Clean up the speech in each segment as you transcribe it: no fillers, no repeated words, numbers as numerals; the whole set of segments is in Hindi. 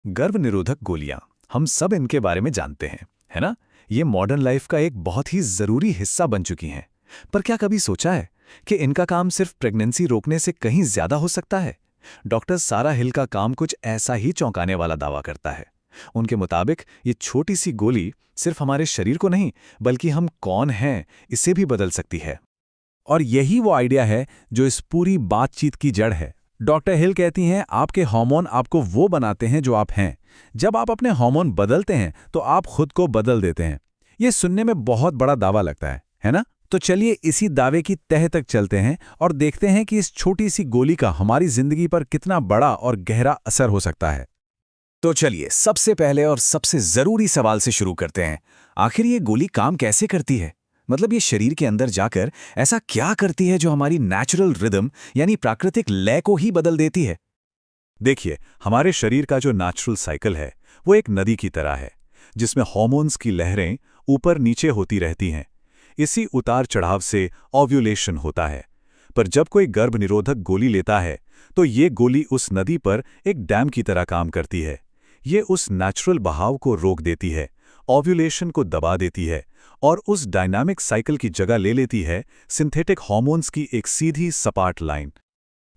गर्भ निरोधक गोलियां, हम सब इनके बारे में जानते हैं, है ना? ये मॉडर्न लाइफ का एक बहुत ही ज़रूरी हिस्सा बन चुकी हैं। पर क्या कभी सोचा है कि इनका काम सिर्फ प्रेगनेंसी रोकने से कहीं ज़्यादा हो सकता है? डॉक्टर सारा हिल का काम कुछ ऐसा ही चौंकाने वाला दावा करता है। उनके मुताबिक ये छोटी सी गोली सिर्फ हमारे शरीर को नहीं, बल्कि हम कौन हैं, इसे भी बदल सकती है। और यही वो आइडिया है जो इस पूरी बातचीत की जड़ है। डॉक्टर हिल कहती हैं आपके हार्मोन आपको वो बनाते हैं जो आप हैं। जब आप अपने हार्मोन बदलते हैं तो आप खुद को बदल देते हैं। ये सुनने में बहुत बड़ा दावा लगता है ना? तो चलिए इसी दावे की तह तक चलते हैं और देखते हैं कि इस छोटी सी गोली का हमारी जिंदगी पर कितना बड़ा और गहरा असर हो सकता है। तो चलिए सबसे पहले और सबसे ज़रूरी सवाल से शुरू करते हैं। आखिर ये गोली काम कैसे करती है? मतलब ये शरीर के अंदर जाकर ऐसा क्या करती है जो हमारी नेचुरल रिदम यानी प्राकृतिक लय को ही बदल देती है? देखिए, हमारे शरीर का जो नेचुरल साइकिल है वो एक नदी की तरह है, जिसमें हार्मोन्स की लहरें ऊपर नीचे होती रहती हैं। इसी उतार चढ़ाव से ओव्यूलेशन होता है। पर जब कोई गर्भ निरोधक गोली लेता है तो ये गोली उस नदी पर एक डैम की तरह काम करती है। ये उस नेचुरल बहाव को रोक देती है, ओव्यूलेशन को दबा देती है और उस डायनामिक साइकिल की जगह ले लेती है सिंथेटिक हार्मोन्स की एक सीधी सपाट लाइन।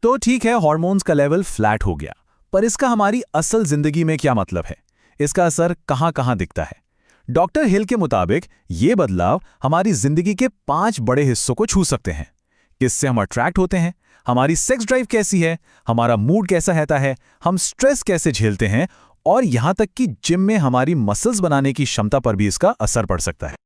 तो ठीक है, हार्मोन्स का लेवल फ्लैट हो गया, पर इसका हमारी असल जिंदगी में क्या मतलब है? इसका असर कहां कहां दिखता है? डॉक्टर हिल के मुताबिक ये बदलाव हमारी जिंदगी के 5 बड़े हिस्सों को छू सकते हैं। किससे हम अट्रैक्ट होते हैं, हमारी सेक्स ड्राइव कैसी है, हमारा मूड कैसा रहता है, हम स्ट्रेस कैसे झेलते हैं, और यहां तक कि जिम में हमारी मसल्स बनाने की क्षमता पर भी इसका असर पड़ सकता है।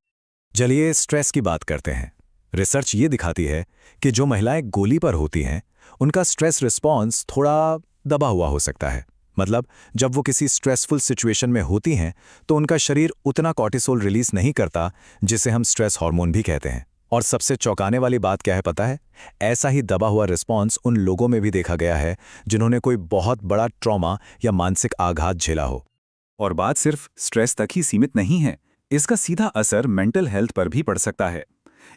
चलिए स्ट्रेस की बात करते हैं। रिसर्च ये दिखाती है कि जो महिलाएं गोली पर होती हैं उनका स्ट्रेस रिस्पॉन्स थोड़ा दबा हुआ हो सकता है। मतलब जब वो किसी स्ट्रेसफुल सिचुएशन में होती हैं तो उनका शरीर उतना कॉर्टिसोल रिलीज नहीं करता, जिसे हम स्ट्रेस हार्मोन भी कहते हैं। और सबसे चौंकाने वाली बात क्या है पता है? ऐसा ही दबा हुआ रिस्पॉन्स उन लोगों में भी देखा गया है जिन्होंने कोई बहुत बड़ा ट्रॉमा या मानसिक आघात झेला हो। और बात सिर्फ स्ट्रेस तक ही सीमित नहीं है, इसका सीधा असर मेंटल हेल्थ पर भी पड़ सकता है।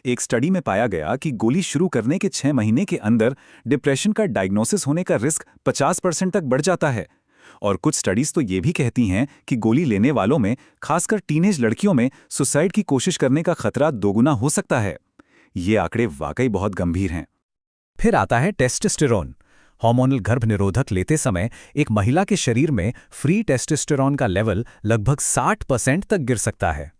एक स्टडी में पाया गया कि गोली शुरू करने के 6 महीने के अंदर डिप्रेशन का डायग्नोसिस होने का रिस्क 50% तक बढ़ जाता है। और कुछ स्टडीज तो ये भी कहती हैं कि गोली लेने वालों में, खासकर टीनेज लड़कियों में, सुसाइड की कोशिश करने का खतरा दोगुना हो सकता है। ये आंकड़े वाकई बहुत गंभीर हैं। फिर आता है टेस्टोस्टेरोन। हार्मोनल गर्भ निरोधक लेते समय एक महिला के शरीर में फ्री टेस्टोस्टेरोन का लेवल लगभग 60% तक गिर सकता है।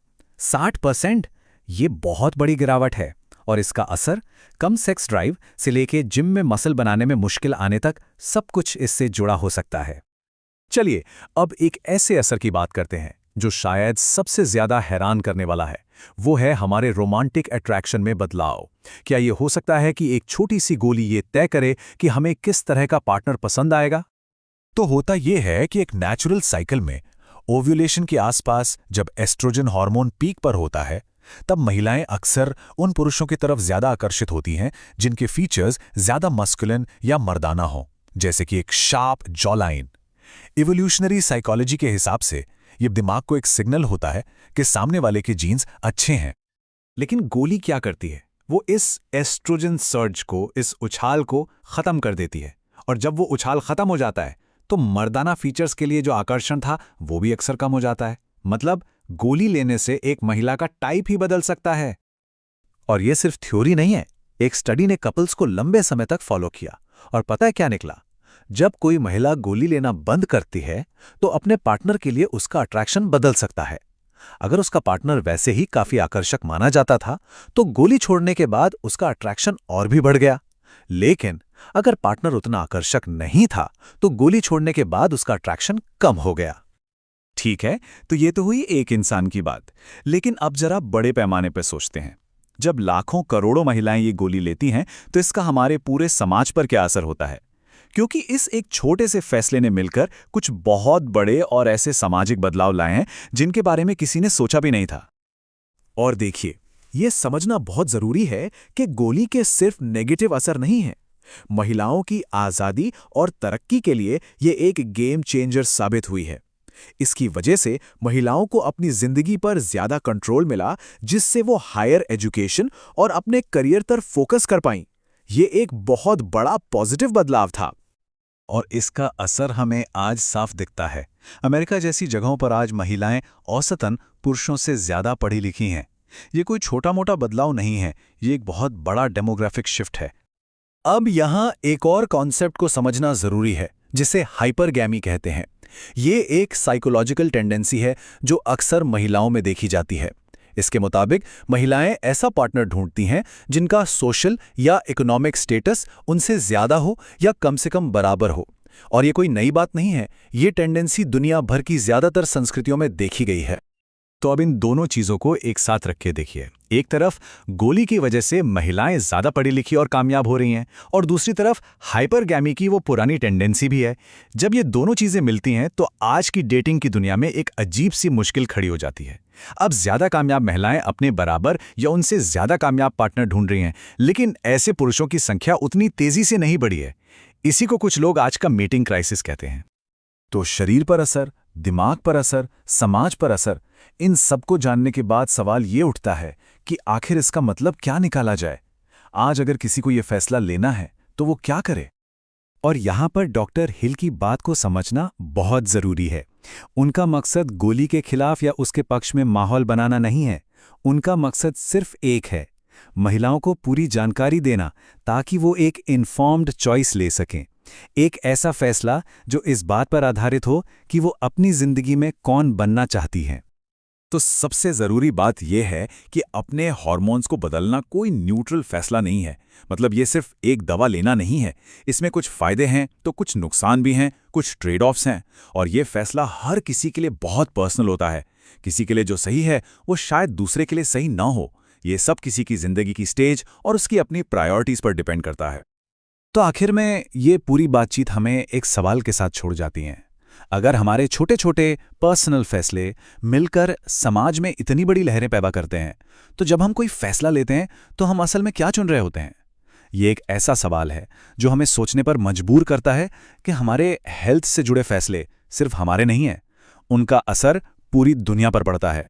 60%? ये बहुत बड़ी गिरावट है। और इसका असर कम सेक्स ड्राइव से लेके जिम में मसल बनाने में मुश्किल आने तक सब कुछ इससे जुड़ा हो सकता है। चलिए अब एक ऐसे असर की बात करते हैं जो शायद सबसे ज्यादा हैरान करने वाला है। वो है हमारे रोमांटिक अट्रैक्शन में बदलाव। क्या ये हो सकता है कि एक छोटी सी गोली ये तय करे कि हमें किस तरह का पार्टनर पसंद आएगा? तो होता यह है कि एक नेचुरल साइकिल में ओव्यूलेशन के आसपास जब एस्ट्रोजन हार्मोन पीक पर होता है, तब महिलाएं अक्सर उन पुरुषों की तरफ ज्यादा आकर्षित होती हैं जिनके फीचर्स ज्यादा मस्कुलिन या मर्दाना हों, जैसे कि एक शार्प जॉलाइन। इवोल्यूशनरी साइकोलॉजी के हिसाब से ये दिमाग को एक सिग्नल होता है कि सामने वाले के जीन्स अच्छे हैं। लेकिन गोली क्या करती है? वो इस एस्ट्रोजन सर्ज को, इस उछाल को खत्म कर देती है। और जब वो उछाल खत्म हो जाता है तो मर्दाना फीचर्स के लिए जो आकर्षण था वो भी अक्सर कम हो जाता है। मतलब गोली लेने से एक महिला का टाइप ही बदल सकता है। और ये सिर्फ थ्योरी नहीं है। एक स्टडी ने कपल्स को लंबे समय तक फॉलो किया और पता है क्या निकला? जब कोई महिला गोली लेना बंद करती है तो अपने पार्टनर के लिए उसका अट्रैक्शन बदल सकता है। अगर उसका पार्टनर वैसे ही काफी आकर्षक माना जाता था तो गोली छोड़ने के बाद उसका अट्रैक्शन और भी बढ़ गया। लेकिन अगर पार्टनर उतना आकर्षक नहीं था तो गोली छोड़ने के बाद उसका अट्रैक्शन कम हो गया। ठीक है, तो ये तो हुई एक इंसान की बात। लेकिन अब जरा बड़े पैमाने पर सोचते हैं। जब लाखों करोड़ों महिलाएं ये गोली लेती हैं तो इसका हमारे पूरे समाज पर क्या असर होता है? क्योंकि इस एक छोटे से फैसले ने मिलकर कुछ बहुत बड़े और ऐसे सामाजिक बदलाव लाए हैं जिनके बारे में किसी ने सोचा भी नहीं था। और देखिए, ये समझना बहुत जरूरी है कि गोली के सिर्फ नेगेटिव असर नहीं है। महिलाओं की आजादी और तरक्की के लिए ये एक गेम चेंजर साबित हुई है। इसकी वजह से महिलाओं को अपनी जिंदगी पर ज्यादा कंट्रोल मिला, जिससे वो हायर एजुकेशन और अपने करियर पर फोकस कर पाईं। ये एक बहुत बड़ा पॉजिटिव बदलाव था। और इसका असर हमें आज साफ दिखता है। अमेरिका जैसी जगहों पर आज महिलाएं औसतन पुरुषों से ज्यादा पढ़ी लिखी हैं। ये कोई छोटा मोटा बदलाव नहीं है, ये एक बहुत बड़ा डेमोग्राफिक शिफ्ट है। अब यहाँ एक और कॉन्सेप्ट को समझना जरूरी है, जिसे हाइपरगैमी कहते हैं। ये एक साइकोलॉजिकल टेंडेंसी है जो अक्सर महिलाओं में देखी जाती है। इसके मुताबिक महिलाएं ऐसा पार्टनर ढूंढती हैं जिनका सोशल या इकोनॉमिक स्टेटस उनसे ज्यादा हो या कम से कम बराबर हो। और ये कोई नई बात नहीं है, ये टेंडेंसी दुनिया भर की ज्यादातर संस्कृतियों में देखी गई है। तो अब इन दोनों चीजों को एक साथ रख के देखिए। एक तरफ गोली की वजह से महिलाएं ज्यादा पढ़ी लिखी और कामयाब हो रही हैं, और दूसरी तरफ हाइपरगैमी की वो पुरानी टेंडेंसी भी है। जब ये दोनों चीजें मिलती हैं तो आज की डेटिंग की दुनिया में एक अजीब सी मुश्किल खड़ी हो जाती है। अब ज्यादा कामयाब महिलाएं अपने बराबर या उनसे ज्यादा कामयाब पार्टनर ढूंढ रही हैं, लेकिन ऐसे पुरुषों की संख्या उतनी तेजी से नहीं बढ़ी है। इसी को कुछ लोग आज का मीटिंग क्राइसिस कहते हैं। तो शरीर पर असर, दिमाग पर असर, समाज पर असर, इन सबको जानने के बाद सवाल ये उठता है कि आखिर इसका मतलब क्या निकाला जाए। आज अगर किसी को ये फैसला लेना है तो वो क्या करे? और यहाँ पर डॉक्टर हिल की बात को समझना बहुत जरूरी है। उनका मकसद गोली के खिलाफ या उसके पक्ष में माहौल बनाना नहीं है। उनका मकसद सिर्फ एक है, महिलाओं को पूरी जानकारी देना ताकि वो एक इन्फॉर्म्ड चॉइस ले सकें। एक ऐसा फैसला जो इस बात पर आधारित हो कि वो अपनी जिंदगी में कौन बनना चाहती हैं। तो सबसे ज़रूरी बात यह है कि अपने हार्मोन्स को बदलना कोई न्यूट्रल फैसला नहीं है। मतलब ये सिर्फ एक दवा लेना नहीं है। इसमें कुछ फ़ायदे हैं तो कुछ नुकसान भी हैं, कुछ ट्रेड ऑफ्स हैं, और ये फैसला हर किसी के लिए बहुत पर्सनल होता है। किसी के लिए जो सही है वो शायद दूसरे के लिए सही ना हो। ये सब किसी की ज़िंदगी की स्टेज और उसकी अपनी प्रायोरिटीज़ पर डिपेंड करता है। तो आखिर में ये पूरी बातचीत हमें एक सवाल के साथ छोड़ जाती हैं। अगर हमारे छोटे छोटे पर्सनल फैसले मिलकर समाज में इतनी बड़ी लहरें पैदा करते हैं, तो जब हम कोई फैसला लेते हैं तो हम असल में क्या चुन रहे होते हैं? ये एक ऐसा सवाल है जो हमें सोचने पर मजबूर करता है कि हमारे हेल्थ से जुड़े फैसले सिर्फ हमारे नहीं हैं, उनका असर पूरी दुनिया पर पड़ता है।